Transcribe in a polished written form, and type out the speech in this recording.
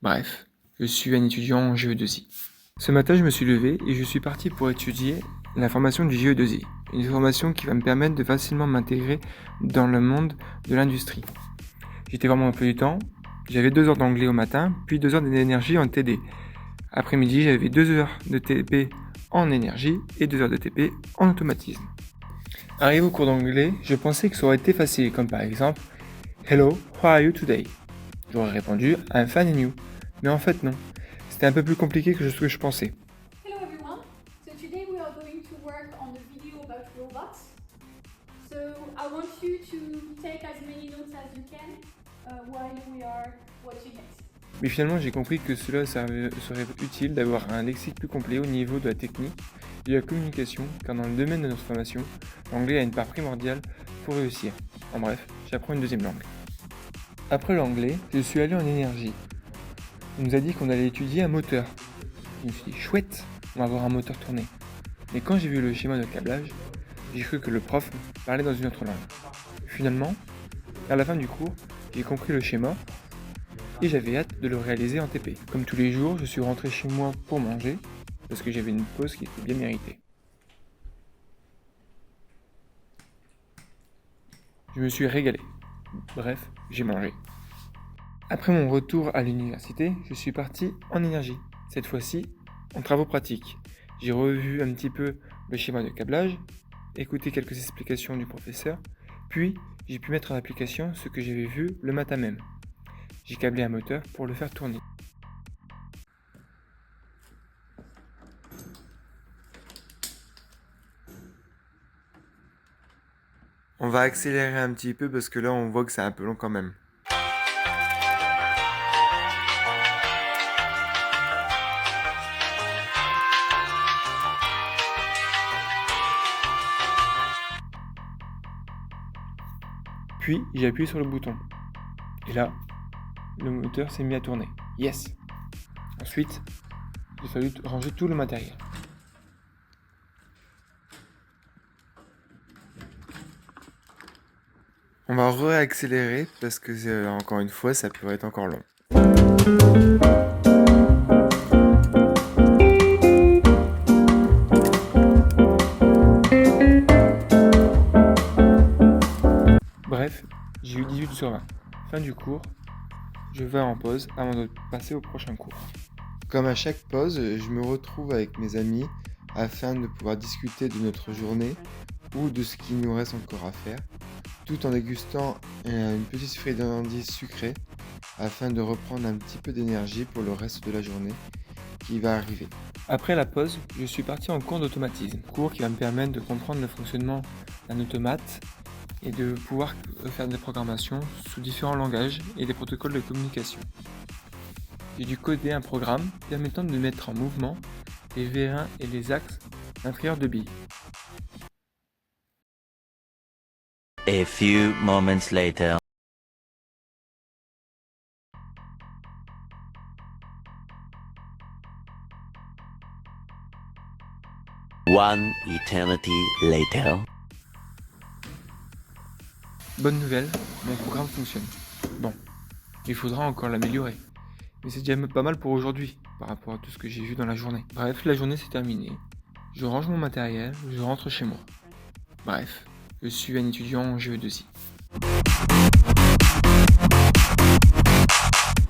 Bref, je suis un étudiant en GE2I. Ce matin, je me suis levé et je suis parti pour étudier la formation du GE2I, une formation qui va me permettre de facilement m'intégrer dans le monde de l'industrie. J'étais vraiment un peu du temps, j'avais 2 heures d'anglais au matin, puis 2 heures d'énergie en TD. Après-midi, j'avais 2 heures de TP en énergie et 2 heures de TP en automatisme. Arrivé au cours d'anglais, je pensais que ça aurait été facile, comme par exemple « Hello, how are you today ?» J'aurais répondu « I'm fine and you ?» Mais en fait non, c'était un peu plus compliqué que ce que je pensais. Hello everyone, so today we are going to work on a video about robots. So I want you to take as many notes as you can while we are watching it. Mais finalement j'ai compris que cela serait utile d'avoir un lexique plus complet au niveau de la technique et de la communication, car dans le domaine de notre formation, l'anglais a une part primordiale pour réussir. En bref, j'apprends une deuxième langue. Après l'anglais, je suis allé en énergie. On nous a dit qu'on allait étudier un moteur. Je me suis dit, chouette, on va avoir un moteur tourné. Mais quand j'ai vu le schéma de câblage, j'ai cru que le prof parlait dans une autre langue. Finalement, à la fin du cours, j'ai compris le schéma et j'avais hâte de le réaliser en TP. Comme tous les jours, je suis rentré chez moi pour manger parce que j'avais une pause qui était bien méritée. Je me suis régalé. Bref, j'ai mangé. Après mon retour à l'université, je suis parti en énergie. Cette fois-ci, en travaux pratiques. J'ai revu un petit peu le schéma de câblage, écouté quelques explications du professeur, puis j'ai pu mettre en application ce que j'avais vu le matin même. J'ai câblé un moteur pour le faire tourner. On va accélérer un petit peu parce que là on voit que c'est un peu long quand même. Puis j'ai appuyé sur le bouton. Et là, le moteur s'est mis à tourner. Yes! Ensuite, il a fallu ranger tout le matériel. On va réaccélérer parce que encore une fois, ça peut être encore long. Bref, j'ai eu 18 sur 20. Fin du cours, je vais en pause avant de passer au prochain cours. Comme à chaque pause, je me retrouve avec mes amis afin de pouvoir discuter de notre journée ou de ce qu'il nous reste encore à faire, tout en dégustant une petite friandise sucrée afin de reprendre un petit peu d'énergie pour le reste de la journée qui va arriver. Après la pause, je suis parti en cours d'automatisme, cours qui va me permettre de comprendre le fonctionnement d'un automate et de pouvoir faire des programmations sous différents langages et des protocoles de communication. J'ai dû coder un programme permettant de mettre en mouvement les vérins et les axes d'intérieur de billes. A few moments later. One eternity later. Bonne nouvelle, mon programme fonctionne. Bon, il faudra encore l'améliorer. Mais c'est déjà pas mal pour aujourd'hui, par rapport à tout ce que j'ai vu dans la journée. Bref, la journée s'est terminée. Je range mon matériel, je rentre chez moi. Bref, je suis un étudiant en GE2I.